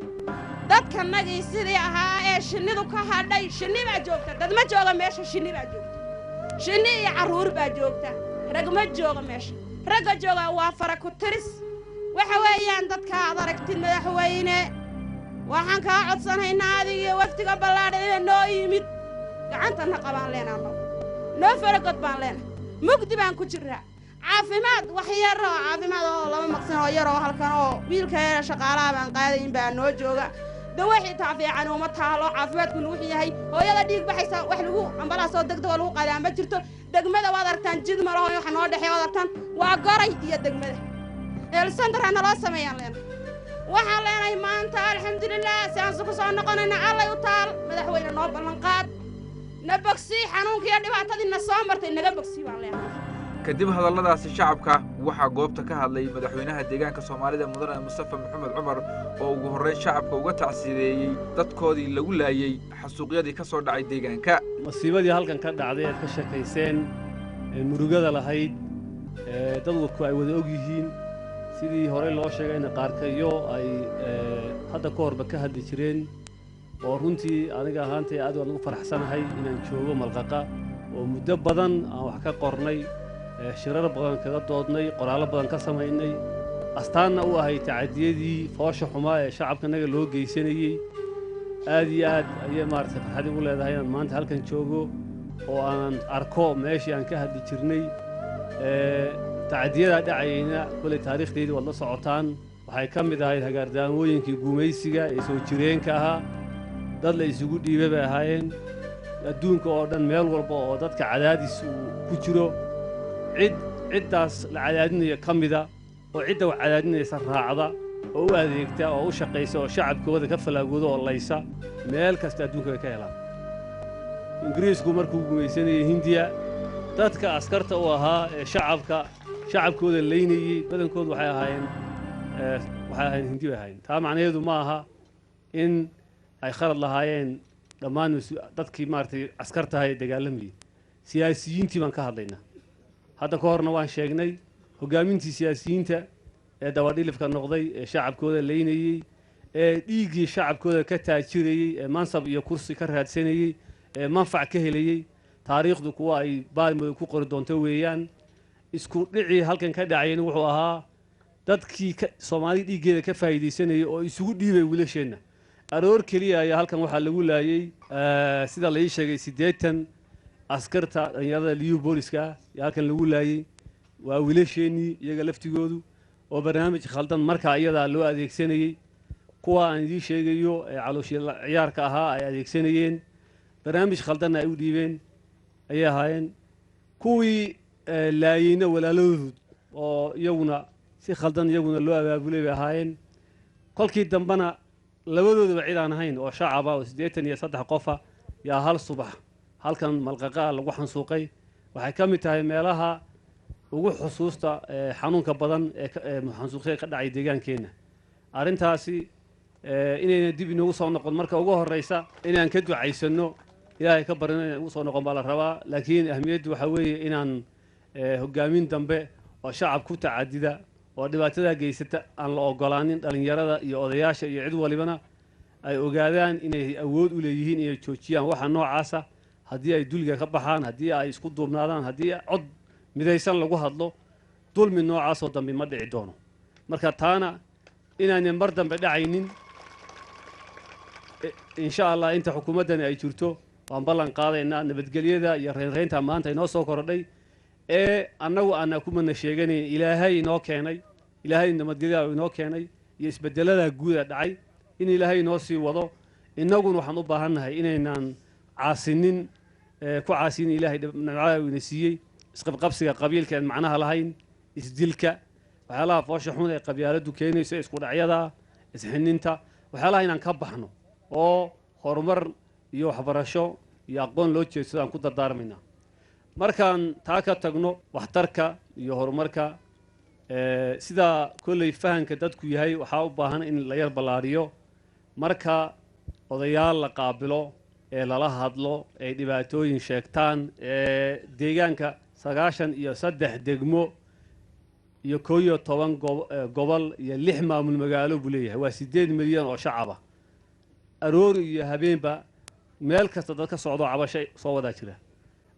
[SPEAKER 13] dadka nagii sidii ahaa ee shinnidu ka hadhay shinni baa joogta dad ma jooga meesha shinni baa joogta shinni iyo carruur baa joogta rag ma jooga meesha ragga jooga waa fara ku tiris waxa weeyaan dadka aad aragtid madaxweyne waxaan kaa codsanaynaa adiga waftiga ballaadhan inay noo yimid gacantana qabaan leenaano noo faragod baan leenahay mugdi baan ku jiraa caafimaad wax yar oo caafimaad oo laba maqsan oo yar oo halkan oo wiilka shaqaalaha baan qaadayn baa noo jooga dawixii taafiican uma taalo caafimaadku nuuxu yahay hooyada dhiig baxaysa wax lagu ambalaas oo degdeg lagu qaadaa ma jirto degmada waad aragtaan jid ma laho wax noo dhaxay waad aragtaan waa goray iyo degmada eelsandarana naloo sameeyaan leenahay waxaan leenahay maanta alxamdulilah siyaansu ku soo noqonayna allay u taal madaxweyne noo ballanqaad na bogsii xanuunkiiyo dhibaatadiina soo martay naga bogsii baan leenahay
[SPEAKER 3] kadib hadalladaasi shacabka waxaa goobta ka hadlay madaxweynaha deegaanka Soomaalida mudane Mustafa Maxamed Cumar oo ugu horreyn shacabka uga tacsiideeyay dadkoodii lagu laayay xasuuqyadii ka soo dhacay deegaanka
[SPEAKER 4] masiibadii halkan ka dhacday ee ka shaqayseen murugada lahayd dadku ay wada og yihiin sidii hore loo sheegayna qaarkayo ay hadda ka horba ka hadli jireen oo runtii aniga ahaantay aad ugu faraxsanahay inaan joogo malqaqa oo muddo badan aan wax ka qornay shirar badan kaga doodnay qoraallo badan ka samaynay astaanna u ahay tacadiyadii foosha xumaa ee shacabkanaga loo geysanayey aad iyo aad ayay maaragtay farxad igu leedahay inaan maanta halkan joogo oo aan arko meeshii aan ka hadli jirnay tacadiyadaa dhacayayna kolay taariikhdeydii waad la socotaan waxay ka mid ahayd hagaardaamooyinkii gumaysiga ee soo jireenka ahaa dad la isugu dhiibay bay ahaayeen adduunka oo dhan meel walba oo dadka cadaadis uu ku jiro ciddaas la cadaadinaya ka mida oo cidda wax cadaadinaysa raacda oo u adeegta oo u shaqaysa oo shacabkooda ka falaagooda oo laysa meel kasta adduunka bay ka helaan ingiriisku markuu gumaysanayay hindiya dadka askarta u ahaa ee shacabkooda laynayey badankoodu waxay ahaayeen hindi bay ahaayeen taa macnaheedu ma aha in ay khalad lahaayeen dhammaan dadkii maaragtay askartahay ee dagaalamayay siyaasiyiintii baan ka hadlaynaa hadda ka horna waan sheegnay hoggaamintii siyaasiyiinta ee dabadhilifka noqday ee shacabkooda laynayey ee dhiiggii shacabkooda ka taajirayey ee mansab iyo kursi ka raadsanayey ee manfac ka helayey taariikhdu kuwa ay baalmooda ku qori doonto weeyaan isku dhicii halkan ka dhacayna wuxuu ahaa dadkii Soomaali dhiiggeeda ka faa'iideysanayay oo isugu dhiibay wiilasheenna aroor kaliya ayaa halkan waxaa lagu laayay sida la ii sheegay 80 askarta dhalinyarada liyu booliska halkan lagu laayay waa wiilasheenii iyaga laftigoodu oo barnaamij khaldan markaa iyada loo adeegsanayay kuwa aan idin sheegayo ee calooshii ciyaarka ahaa ay adeegsanayeen barnaamij khaldan ay u dhiibeen ayay ahaayeen kuwii laayayna walaaloodu oo iyaguna si khaldan iyaguna loo abaabulay bay ahaayeen kolkii dambana labadoodaba cid aan ahayn oo shacaba oo 83 qofa yaa hal subax halkan malqaqa lagu xansuuqay waxay ka mid tahay meelaha ugu xusuusta xanuunka badan ee xansuuqay ka dhacay deegaankeena arintaasi inayna dib inoogu soo noqon marka ugu horeysa inaan ka ducaysano ilaahay ka barino inaan ugu soo noqon baa la rabaa laakiin ahmiyaddu waxa weeye inaan hoggaamin dambe oo shacab ku tacadida oo dhibaatada geysata aan la ogolaanin dhalinyarada iyo odayaasha iyo cid walibana ay ogaadaan inay awood u leeyihiin inay joojiyaan waxa noocaasa haddii ay dulliga ka baxaan haddii ay isku duubnaadaan haddii cod midaysan lagu hadlo dulmi noocaasoo dambe ma dhici doono marka taana inaanay mar dambe dhacaynin insha allah inta xukuumaddani ay jirto waan ballan qaadaynaa nabadgelyada iyo reynreynta maanta inoo soo korodhay ee annagu aanaa kumana sheeganayn ilaahay inoo keenay ilaahay nabadgelyada inoo keenay iyo isbedelada guuda dhacay in ilaahay inoo sii wado innaguna waxaan u baahannahay inaynaan caasinin ku caasinin ilaahay nimcada ina siiyey isqabqabsiga qabiilka aan macnaha lahayn isdilka waxyaalaha foosha xun ee qabyaaladdu keenayso isku dhacyada isxininta waxyaalaha inaan ka baxno oo horumar iyo waxbarasho iyo aqoon loo jeedsado aan ku dardaarmaynaa markaan taa ka tagno waxtarka iyo horumarka sida kolley fahanka dadku yahay waxaa u baahan in la yar ballaariyo marka odayaal la qaabilo ee lala hadlo ay dhibaatooyin sheegtaan deegaanka 93 degmo iyo 11 gobol iyo 6 maamul magaalo buu leeyahay waa 8 milyan oo shacab ah aroor iyo habeenba meel kasta dad ka socdo cabasho soo wada jira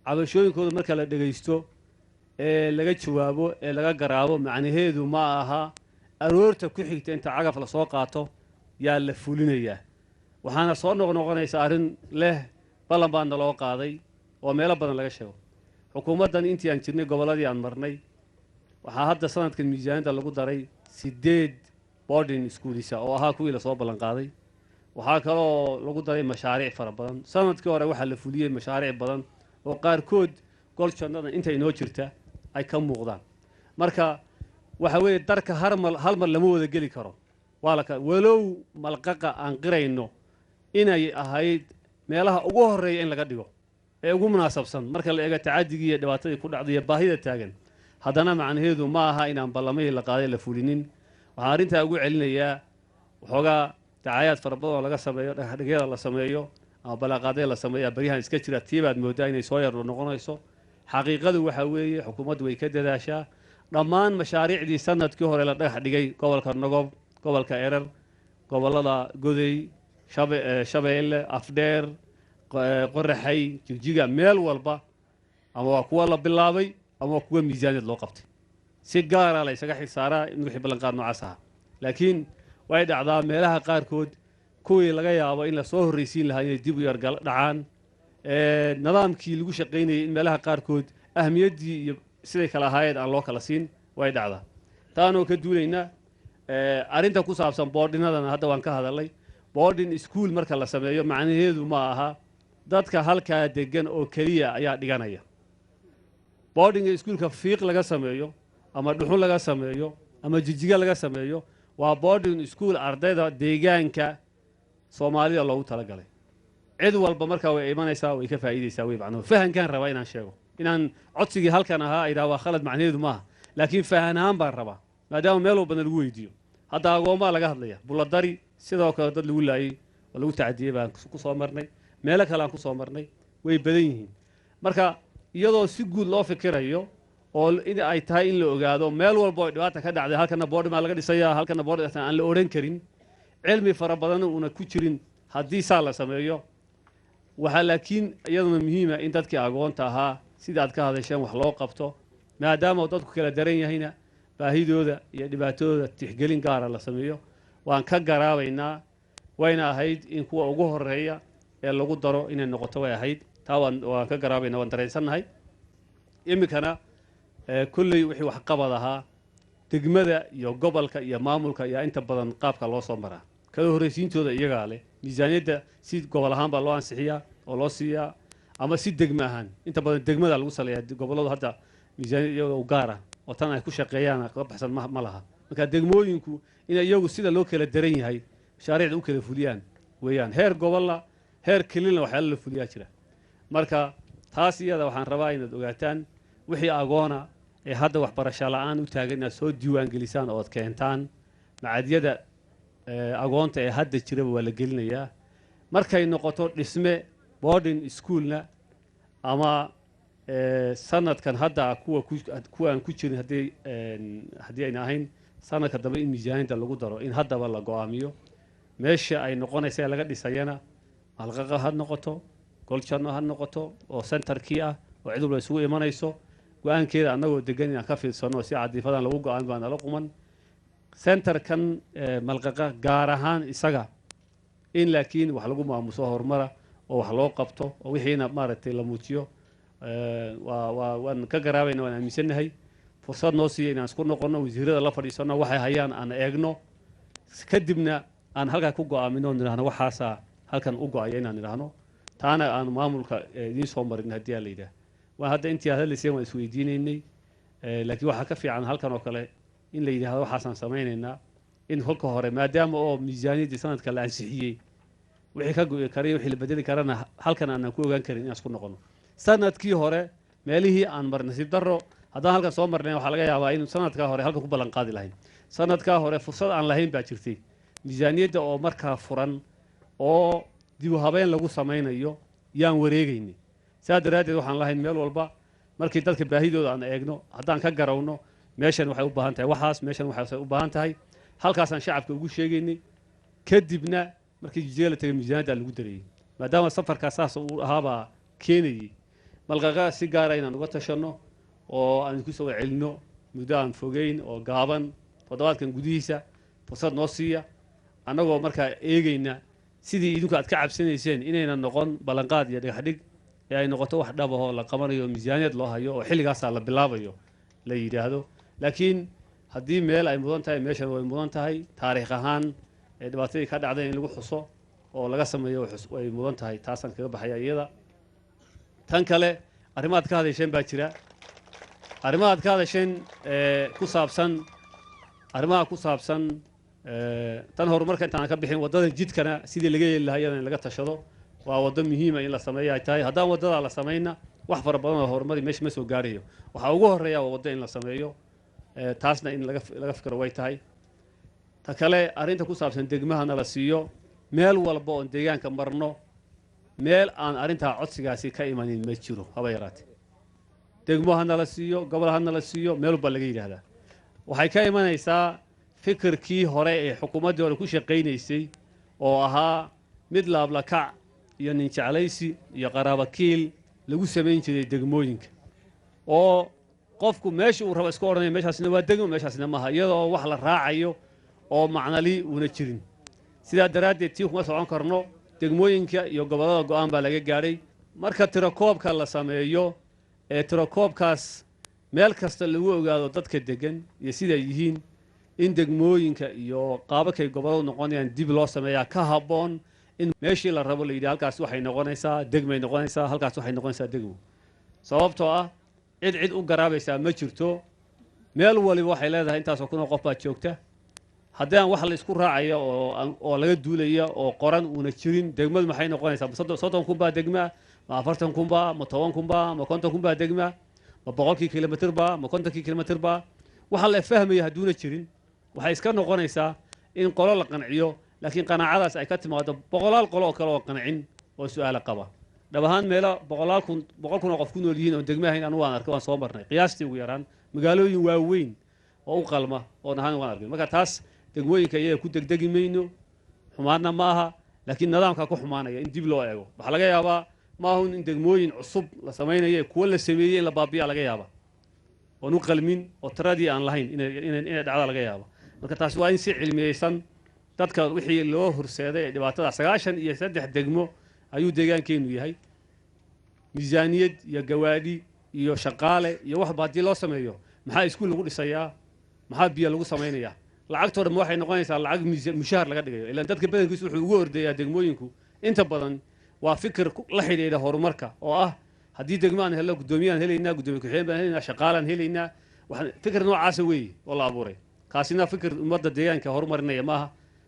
[SPEAKER 4] cabashooyinkooda marka la dhageysto ee laga jawaabo ee laga garaabo macnaheedu ma aha aroorta ku xigta inta cagaf la soo qaato yaa la fulinayaa waxaana soo noqonaysa arrin leh ballan baan loo qaaday oo meelo badan laga sheego xukuumaddan intii aan jirnay goboladii aan marnay waxaa hadda sanadkan miisaaniyadda lagu daray 8 boarding schools oo ahaa kuwii la soo ballan qaaday waxaa kaloo lagu daray mashaariic fara badan sanadkii hore waxaa la fuliyey mashaariic badan oo qaarkood gol jannada inta inoo jirta ay ka muuqdaan marka waxa weeye darka hal mar lama wada geli karo waa la walow malqaqa aan qirayno inay ahayd meelaha ugu horeeya in laga dhigo ee ugu munaasabsan marka la eego tacaddigii iyo dhibaatadii ku dhacday iyo baahida taagan haddana macnaheedu ma aha inaan ballamihii la qaaday la fulinin waxaan arrintaa ugu celinayaa waxoogaa dacayaad fara badan oo laga sameeyo dhagaxdhigyada la sameeyo ama ballanqaadyada la sameeya baryahan iska jira tiibaad moodaa inay soo yar noqonayso xaqiiqadu waxa weeye xukuumaddu way ka dadaashaa dhammaan mashaariicdii sanadkii hore la dhagax dhigay gobolka nogob gobolka erer gobolada goday shabeelle afdheer qoraxay jigjiga meel walba ama waa kuwa la bilaabay ama waa kuwa miisaaniyad loo qabtay si gaara la isaga xilsaaraa in wixii ballanqaad noocaas ahaa laakiin way dhacdaa meelaha qaarkood kuwii laga yaabo in la soo horreysiin lahaa inay dib u yar dhacaan nidaamkii lagu shaqaynayay in meelaha qaarkood ahmiyaddii iyo siday kala ahaayeen aan loo kala siin way dhacdaa taanoo ka duulaynaa arrinta ku saabsan boardinadana hadda waan ka hadalay boarding school marka la sameeyo macnaheedu ma aha dadka halkaa degan oo keliya ayaa dhiganaya boarding schoolka fiiq laga sameeyo ama dhuxul laga sameeyo ama jijiga laga sameeyo waa boarding school ardayda deegaanka Soomaalida loogu talagalay cid walba marka way imanaysaa way ka faa'iideysaa way macno fahankan rabaa inaan sheego inaan codsigii halkan ahaa ay waa khalad macnaheedu maaha laakiin fahanaan baan rabaa maadaama meel walba lagu weydiiyo hadda agooma laga hadlaya buladari sidoo kale dad lagu laayay oo lagu tacadiyay baan ku soo marnay meel kale aan ku soo marnay way badan yihiin marka iyadoo si guud loo fikirayo oo in ay tahay in la ogaado meel walba oo dhibaata ka dhacday halkana boarding ma laga dhisayaa halkana boarding aan la oran karin cilmi fara badan una ku jirin haddii saa la sameeyo waxaa laakiin iyaduna muhiima in dadkii agoonta ahaa sida aad ka hadasheen wax loo qabto maadaama dadku kala daran yahayna baahidooda iyo dhibaatadooda tixgelin gaara la sameeyo waan ka garaabaynaa wayna ahayd in kuwa ugu horeeya ee lagu daro inay noqoto way ahayd taa waan ka garaabaynaa waan dareensannahay iminkana kulley wixii wax qabad ahaa degmada iyo gobolka iyo maamulka ayaa inta badan qaabka loo soo maraa kala horreysiintooda iyagaa leh miisaaniyadda si gobol ahaan baa loo ansixiyaa oo loo siiyaa ama si degmo ahaan inta badan degmada lagu saleeyaa gobolladu hadda miisaaniyad iyagoo u gaara oo tan ay ku shaqeeyaan ka baxsan ma laha marka degmooyinku in iyagu sida loo kala daran yahay mashaariicda u kala fuliyaan weeyaan heer gobolla heer kelilna waxyaala la fuliyaa jira marka taas iyada waxaan rabaa inaad ogaataan wixii agoona ee hadda waxbarasho la'aan u taagan inaad soo diiwaan gelisaan oo aad keentaan macadyada agoonta ee hadda jiraba waa la gelinayaa markay noqoto dhisme boarding schoolna ama sanadkan hadda kuwaan ku jirin haddii ayna ahayn sanadka dambe in miisaaniyadda lagu daro in haddaba la go'aamiyo meesha ay noqonaysa laga dhisayana malqaqa ha noqoto goljanno ha noqoto oo centerkii ah oo cid walba isugu imanayso go-aankeeda annagoo degan inaan ka fiirsano si cadiifadan lagu go-aan baa nala quman centerkan malqaqa gaar ahaan isaga in laakiin wax lagu maamuso horumara oo wax loo qabto oo wixiina maaragtay la muujiyo waan ka garaabayna waan aaminsanahay fursad noo siiya inaan isku noqono wasiirada la fadhiisano waxay hayaan aan eegno kadibna aan halkaa ku go-aamino nidhaahno waxaasaa halkan u go-aya inaan nidhaahno taana aan maamulka idiin soo marin haddii aan la yidhaah waa hadda intii aad hadlayseen waan isweydiinaynay laakiin waxaa ka fiican halkan oo kale in la yidhaahdo waxaasaan samaynaynaa in kolka hore maadaama oo miisaaniyaddii sanadka la ansixiyey wixii ka go'i karay wixii la bedeli karana halkan aanan ku ogaan karin inaan isku noqono sanadkii hore meelihii aan marnay nasiib darro haddaan halkan soo marnay waxaa laga yaabaa in sanadkaa hore halkan ku ballan qaadi lahayn sanadkaa hore fursad aan lahayn baa jirtay miisaaniyadda oo markaa furan oo dib u habeyn lagu samaynayo yaan wareegaynay saa daraaddeed waxaan lahayn meel walba markii dadka baahidooda aan eegno haddaan ka garawno meeshan waxay u baahan tahay waxaas meeshan waxay u baahan tahay halkaasaan shacabka ugu sheegaynay kadibna markii jijiyada la tagay miisaaniyadda lagu dareeyey maadaama safarkaas saas uu ahaabaa keenayey malqaqa si gaara inaan uga tashanno oo aan ku soo celinno muddo aan fogeyn oo gaaban toddobaadkan gudihiisa fursad noo siiya annagoo markaa eegayna sidii idinku aad ka cabsanayseen inayna noqon ballanqaad iyo dhagaxdhig ee ay noqoto wax dhab ahoo la qabanayo miisaaniyad loo hayo oo xilligaasaa la bilaabayo la yidhaahdo laakiin haddii meel ay mudan tahay meeshan way mudan tahay taariikh ahaan ee dhibaatadii ka dhacday in lagu xuso oo laga sameeyo way mudan tahay taasaan kaga baxaya iyada tan kale arrimaad ka hadasheen baa jira arrimaad ka hadasheen arrimaha ku saabsan tan horumarka intaan ka bixin waddada jidkana sidii laga yeeli lahaa in laga tashado waa waddo muhiima in la sameeyo ay tahay haddaan waddadaa la samayna wax fara badan oo horumari meesha ma soo gaarayo waxaa ugu horreeya waa waddo in la sameeyo taasna in laga fikiro way tahay ta kale arrinta ku saabsan degmahana la siiyo meel walba oon deegaanka marno meel aan arrintaa codsigaasi ka imanin ma jiro haba yaraate degmo hana la siiyo gobol hana la siiyo meel walba laga yidhaahdaa waxay ka imanaysaa fikirkii hore ee xukuumaddii hore ku shaqaynaysay oo ahaa mid laablakac iyo nin jeclaysi iyo qaraabakiil lagu samayn jiray degmooyinka oo qofku meesha uu rabo iska odhanaya meeshaasina waa degmo meeshaasina maaha iyadoo wax la raacayo oo macnali uuna jirin sidaa daraaddeed tii kuma socon karno degmooyinka iyo gobollada go'aan baa laga gaadhay marka tirakoobka la sameeyo ee tirakoobkaas meel kasta lagu ogaado dadka degan iyo siday yihiin in degmooyinka iyo qaabakay gobolladu noqonayaan dib loo sameeyaa ka habboon in meeshii la rabo la yidhi halkaas waxay noqonaysaa degmay noqonaysaa halkaas waxay noqonaysaa degmo sababtoo ah cid u garaabaysaa ma jirto meel waliba waxay leedahay intaasoo kunoo qof baa joogta haddii aan wax la isku raacayo oo laga duulaya oo qoran uuna jirin degmadu maxay noqonaysaa ma 30 kun baa degma ma 40 kun baa ma 10 kun baa ma 50 kun baa degma ma 100 kilomitir baa ma 50 kilomitir baa waxa la fahmaya hadduuna jirin waxay iska noqonaysaa in qolo la qanciyo laakiin qanaacadaas ay ka timaado boqolaal qolo oo kale oo qancin oo su'aalo qaba dhab ahaan meelo boqol kun oo qof ku nool yihiin oo degmahayn anu waan arkay waan soo marnay qiyaastii ugu yaraan magaalooyin waaweyn oo u qalma oo nahaan waan arkay marka taas degmooyinka iyaga ku degdegi mayno xumaadna ma aha laakiin nidaamka ku xumaanaya in dib loo eego waxaa laga yaabaa ma ahun in degmooyin cusub la samaynayo kuwa la sameeyey in la baabiyaa laga yaabaa oon u qalmin oo tiradii aan lahayn inay dhacda laga yaabo marka taas waa in si cilmiyeysan dadka wixii loo horseeday ee dhibaatada 93 degmo ayuu deegaankeenu yahay miisaaniyad iyo gawaadi iyo shaqaale iyo wax baadii loo sameeyo maxaa iskuul lagu dhisayaa maxaa biyo lagu samaynayaa lacagtoo dhan waxay noqonaysaa lacag mushaar laga dhigayo ilaa dadka badankiisu wuxuu ugu ordayaa degmooyinku inta badan waa fikir la xidhiidha horumarka oo ah haddii degmo aan helno guddoomiyaan helaynaa guddoomiye ku-xigeen baan helaynaa shaqaalaan helaynaa fikir noocaasa weeye oo la abuuray kaasina fikir ummadda deegaanka horumarinaya maaha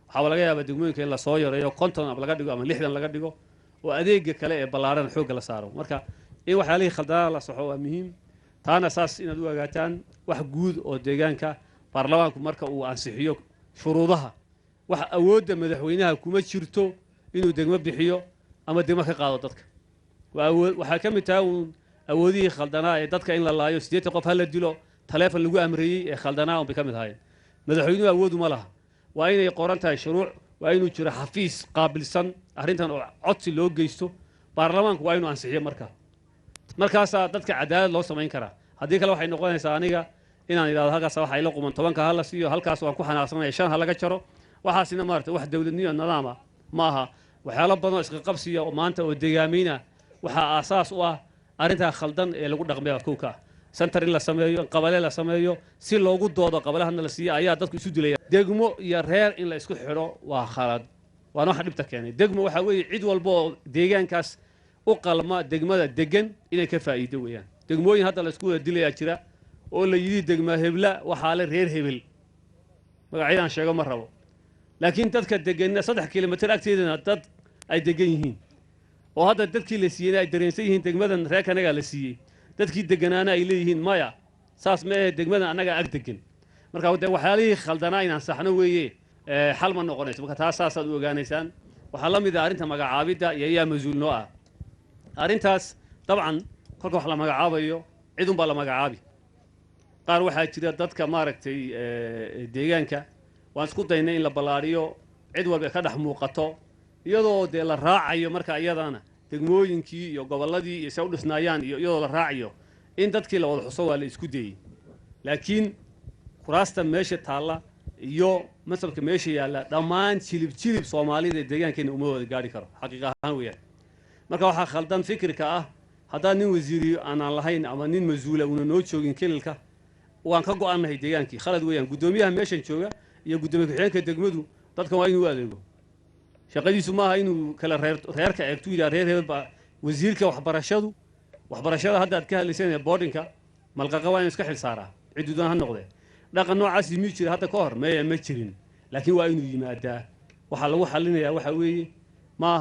[SPEAKER 4] waxaa laga yaabaa degmooyinka in la soo yareeyo 50 laga dhigo ama 60 laga dhigo oo adeega kale ee ballaaran xoogga la saaro marka in waxyaalihii khaldana la saxo waa muhiim taana saas inaad u ogaataan wax guud oo deegaanka baarlamaanku marka uu ansixiyo shuruudaha wax awoodda madaxweynaha kuma jirto inuu degmo bixiyo ama degmo ka qaado dadka waxaa ka mid tahay awoodihii khaldanaa ee dadka in la laayo 8 qof ha la dilo taleefon lagu amreeyey ee khaldanaa un bay ka mid ahaayeen madaxweynuhu awoodu ma laha waa inay qoran tahay shuruuc waa inuu jiro xafiis qaabilsan arrintan oo codsi loo geysto baarlamaanku waa inuu ansixiyo markaasaa dadka cadaalad loo samayn karaa haddii kale waxay noqonaysaa aniga inaan idhahdo halkaas waxa ila quman 10 ha la siiyo halkaas waan ku xanaaqsanaya 5 ha laga jaro waxaasina maartay wax dawladnimo nidaama ma aha waxyaalo badan oo isqa qabsiya oo maanta oo deegaamina waxa aasaas u ah arrinta khaldan ee lagu dhaqmayo kowka center in la sameeyo qabale la sameeyo si loogu doodo qabalahana la siiyo ayaa dadku isu dilaya degmo iyo reer in la isku xiro waa khalad waana wax dhibta keenay degmo waxa weeye cid walba oo deegaankaas u qalma degmada degan inay ka faa'iido weeyaan degmooyin hadda la isku wada dilaya jira oo la yiri degma hebla waxa la reer hebel magacyadaan sheego ma rabo laakiin dadka degan 3 kiiloomitir agteedana dad ay degan yihiin oo hadda dadkii la siiyay ay dareensan yihiin degmadan reer kanaga la siiyay dadkii deganaana ay leeyihiin maya saas ma ee degmadan anaga ag degan marka waxyaalihii khaldanaa inaan saxno weeye xal ma noqonayso marka taas saasaad u ogaanaysaan waxaa la mid ah arrinta magacaabidda iyo ayaa mas-uul noo ah arrintaas dabcan kolka wax la magacaabayo cid unbaa la magacaabi qaar waxaa jira dadka maaragtay deegaanka waan isku daynay in la ballaariyo cid walba ka dhex muuqato iyadoo dee la raacayo marka iyadana degmooyinkii iyo gobolladii iyo say u dhisnaayaan iyo iyadoo la raacayo in dadkii la wada xuso waa la isku dayey laakiin kuraasta meesha taalla iyo masalka meesha yaalla dhammaan jilib soomaalida deegaankeena uma wada gaari karo xaqiiq ahaan weeyaan marka waxaa khaldan fikirka ah haddaan nin wasiiri aanaan lahayn ama nin mas-uula una noo joogin kelilka waan ka go'annahay deegaankii khalad weeyaan guddoomiyaha meeshan jooga iyo guddoomiye ku-xigeenka degmadu dadkan waa inuu adeego shaqadiisu maaha inuu kala reerka eegtu yidhaa reer hebel baa wasiirka waxbarashada hadda aad ka hadlayseen boardingka malqaqa waa inuu iska xil saaraa cidudan ha noqdee dhaqan noocaas yimi jira hadda ka hor maya ma jirin laakiin waa inuu yimaadaa waxaa lagu xallinayaa waxa weeye ma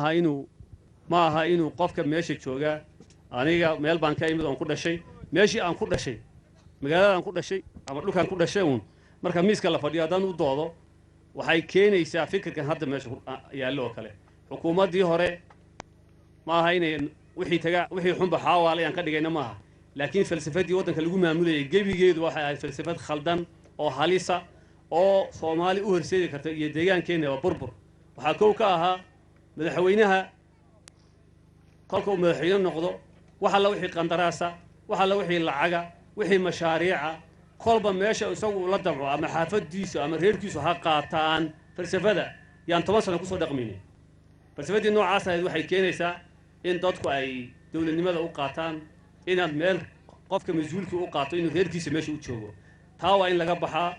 [SPEAKER 4] aha inuu qofka meesha joogaa aniga meel baan ka imid oon ku dhashay meeshii aan ku dhashay magaalada aan ku dhashay ama dhulkaan ku dhashay uun marka miiska la fadhiyo haddaan u doodo waxay keenaysaa fikirkan hadda meesha yaallo oo kale xukuumaddii hore ma aha inay wixii xunba xaawaale aan ka dhigayna maaha laakiin falsafadii waddanka lagu maamulayay gebigeedu waxay ahayd falsafad khaldan oo halisa oo soomaali u horseedi karta iyo deegaankeenaba burbur waxaa kow ka ahaa madaxweynaha kolka uu madaxweyne noqdo waxa la wixii qandaraasa waxa la wixii lacaga wixii mashaariica kolba meesha isagu la damco ama xaafadiisu ama reerkiisu ha qaataan falsafada yaan 10 sano ku soo dhaqmaynin falsafadii noocaas ahayd waxay keenaysaa in dadku ay dawladnimada u qaataan inaad meel qofka mas-uulka u qaato inuu reerkiisa meesha u joogo taa waa in laga baxaa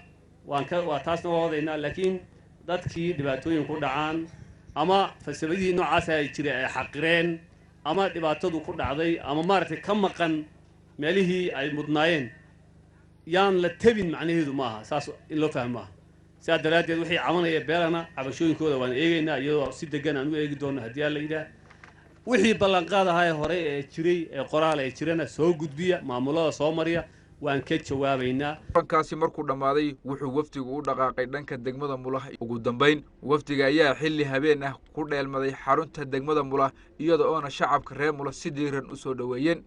[SPEAKER 4] waa taasna waa wadaynaa laakiin dadkii dhibaatooyin ku dhacaan ama falsafadii noocaas ay jiray ay xaqireen ama dhibaatadu ku dhacday ama maaragtay ka maqan meelihii ay mudnaayeen yaan la tabin macnaheedu maaha saas in loo fahmo maaha sidaa daraaddeed wixii cabanaya beelana cabashooyinkooda waan eegaynaa iyadoo si degan aan u eegi doono haddii aan la yidhaah wixii ballanqaadaha hore ee jiray ee qoraal ee jirana soo gudbiya maamulada soo mariya waan ka jawaabaynaa
[SPEAKER 3] kulankaasi markuu dhammaaday wuxuu wafdigu u dhaqaaqay dhanka degmada Mulah ugu dambeyn wafdiga ayaa xilli habeen ah ku dheelmaday xarunta degmada Mulah iyada oo shacabka reer Mulah si diiran u soo dhaweeyeen